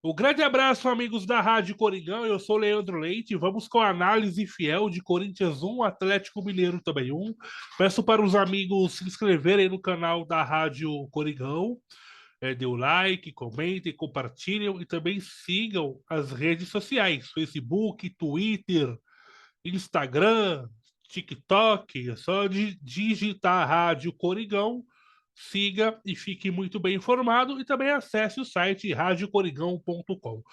Um grande abraço, amigos da Rádio Coringão. Eu sou Leandro Leite. Vamos com a análise fiel de Corinthians 1, Atlético Mineiro também 1. Peço para os amigos se inscreverem no canal da Rádio Coringão. Dê o like, comentem, compartilhem e também sigam as redes sociais: Facebook, Twitter, Instagram, TikTok. É só digitar Rádio Coringão, siga e fique muito bem informado e também acesse o site radiocoringão.com.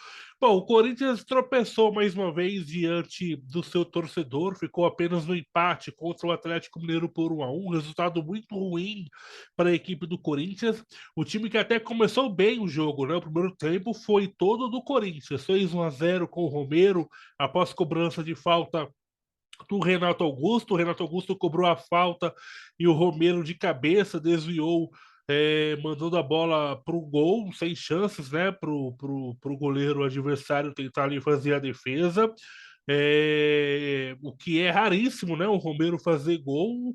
Bom, o Corinthians tropeçou mais uma vez diante do seu torcedor, ficou apenas no empate contra o Atlético Mineiro por 1-1, resultado muito ruim para a equipe do Corinthians. O time que até começou bem o jogo, né? O primeiro tempo foi todo do Corinthians, fez 1-0 com o Romero após cobrança de falta do Renato Augusto. O Renato Augusto cobrou a falta e o Romero de cabeça desviou, mandando a bola para o gol, sem chances, né? Para o goleiro adversário tentar ali fazer a defesa. O que é raríssimo, né? O Romero fazer gol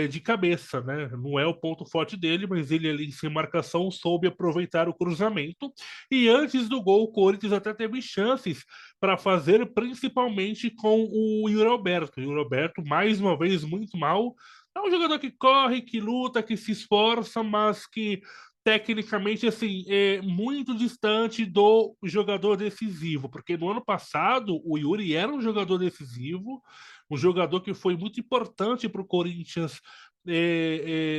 de cabeça, né? Não é o ponto forte dele, mas ele ali sem marcação soube aproveitar o cruzamento. E antes do gol, o Corinthians até teve chances para fazer, principalmente com o Yuri Alberto. O Yuri Alberto, mais uma vez, muito mal. É um jogador que corre, que luta, que se esforça, mas que tecnicamente assim é muito distante do jogador decisivo, porque no ano passado o Yuri era um jogador decisivo, um jogador que foi muito importante para o Corinthians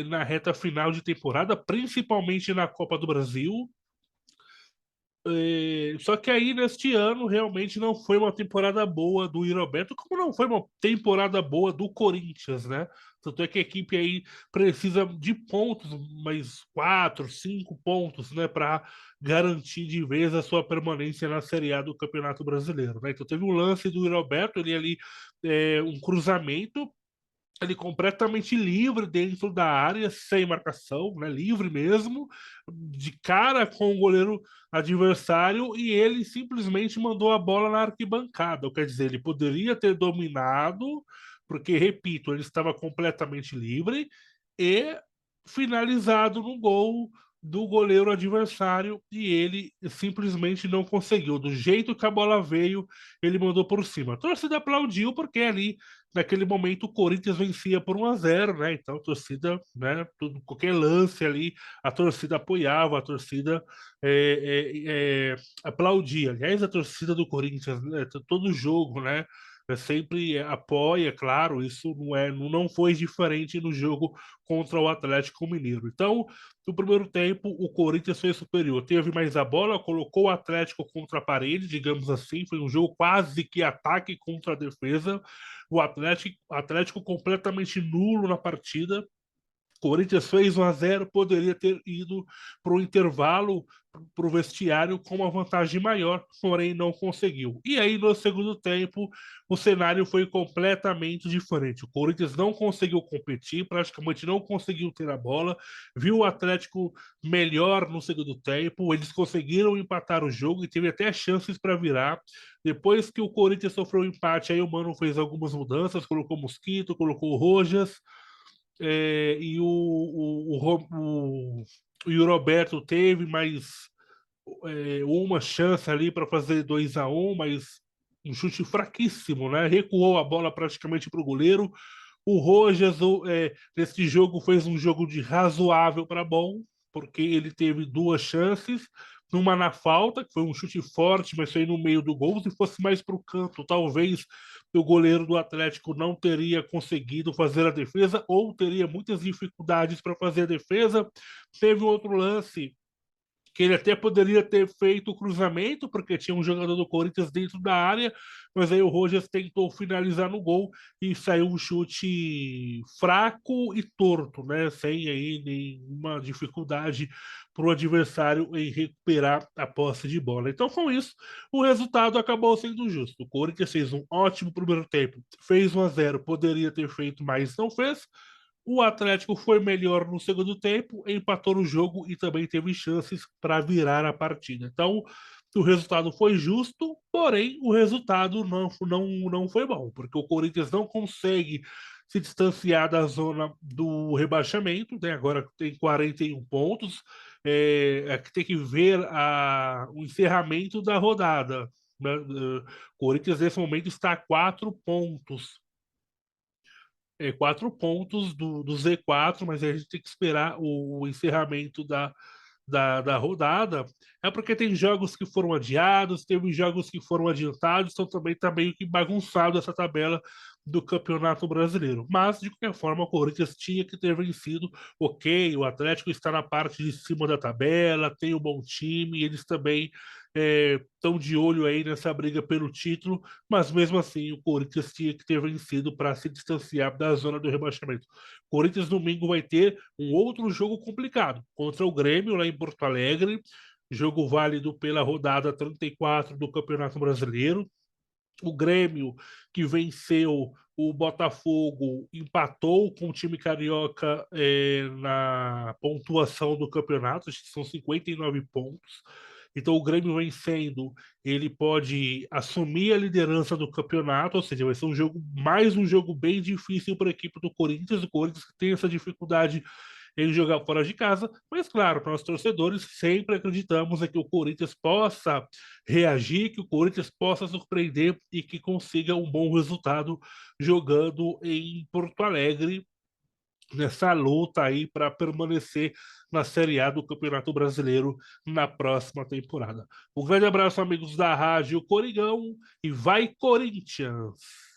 na reta final de temporada, principalmente na Copa do Brasil. Só que aí, neste ano, realmente não foi uma temporada boa do Roberto, como não foi uma temporada boa do Corinthians, né? Tanto é que a equipe aí precisa de pontos, mais 4, 5 pontos, né, para garantir de vez a sua permanência na Série A do Campeonato Brasileiro, né? Então teve um lance do Roberto, ele ali, um cruzamento, ele completamente livre dentro da área, sem marcação, né, livre mesmo, de cara com o goleiro adversário, e ele simplesmente mandou a bola na arquibancada. Quer dizer, ele poderia ter dominado, porque, repito, ele estava completamente livre e finalizado no gol do goleiro adversário, e ele simplesmente não conseguiu. Do jeito que a bola veio, ele mandou por cima. A torcida aplaudiu porque ali, naquele momento, o Corinthians vencia por 1-0, né? Então a torcida, né, qualquer lance ali, a torcida apoiava, a torcida aplaudia. Aliás, a torcida do Corinthians, né, todo jogo, né? Sempre apoia, claro, isso não foi diferente no jogo contra o Atlético Mineiro. Então, no primeiro tempo, o Corinthians foi superior, teve mais a bola, colocou o Atlético contra a parede, digamos assim, foi um jogo quase que ataque contra a defesa. O Atlético completamente nulo na partida. Corinthians fez 1-0, poderia ter ido para o intervalo, para o vestiário com uma vantagem maior, porém não conseguiu. E aí, no segundo tempo, o cenário foi completamente diferente. O Corinthians não conseguiu competir, praticamente não conseguiu ter a bola, viu o Atlético melhor no segundo tempo, eles conseguiram empatar o jogo e teve até chances para virar. Depois que o Corinthians sofreu o empate, aí o Mano fez algumas mudanças, colocou Mosquito, colocou Rojas, e o Roberto teve mais uma chance ali para fazer 2-1, mas um chute fraquíssimo, né? Recuou a bola praticamente para o goleiro. O Rojas, nesse jogo, fez um jogo de razoável para bom, porque ele teve duas chances, uma na falta, que foi um chute forte, mas foi no meio do gol. Se fosse mais para o canto, talvez o goleiro do Atlético não teria conseguido fazer a defesa ou teria muitas dificuldades para fazer a defesa. Teve outro lance que ele até poderia ter feito o cruzamento, porque tinha um jogador do Corinthians dentro da área, mas aí o Rojas tentou finalizar no gol e saiu um chute fraco e torto, né? Sem aí nenhuma dificuldade para o adversário em recuperar a posse de bola. Então, com isso, o resultado acabou sendo justo. O Corinthians fez um ótimo primeiro tempo, fez 1-0, poderia ter feito mais, não fez. O Atlético foi melhor no segundo tempo, empatou o jogo e também teve chances para virar a partida. Então, o resultado foi justo, porém o resultado não foi bom, porque o Corinthians não consegue se distanciar da zona do rebaixamento, né? Agora tem 41 pontos, que tem que ver o encerramento da rodada, né? O Corinthians, nesse momento, está a 4 pontos. 4 pontos do Z4, mas a gente tem que esperar o encerramento da rodada. É porque tem jogos que foram adiados, teve jogos que foram adiantados, então também está meio que bagunçado essa tabela do Campeonato Brasileiro. Mas, de qualquer forma, o Corinthians tinha que ter vencido. Ok, o Atlético está na parte de cima da tabela, tem um bom time, eles também estão de olho aí nessa briga pelo título, mas mesmo assim o Corinthians tinha que ter vencido para se distanciar da zona do rebaixamento. O Corinthians domingo vai ter um outro jogo complicado contra o Grêmio lá em Porto Alegre, jogo válido pela rodada 34 do Campeonato Brasileiro. O Grêmio, que venceu o Botafogo, empatou com o time carioca na pontuação do campeonato, acho que são 59 pontos. Então, o Grêmio vencendo, ele pode assumir a liderança do campeonato, ou seja, vai ser mais um jogo bem difícil para a equipe do Corinthians. O Corinthians tem essa dificuldade em jogar fora de casa, mas claro, para nós torcedores sempre acreditamos que o Corinthians possa reagir, que o Corinthians possa surpreender e que consiga um bom resultado jogando em Porto Alegre nessa luta aí para permanecer na Série A do Campeonato Brasileiro na próxima temporada. Um grande abraço, amigos da Rádio Coringão, e vai Corinthians!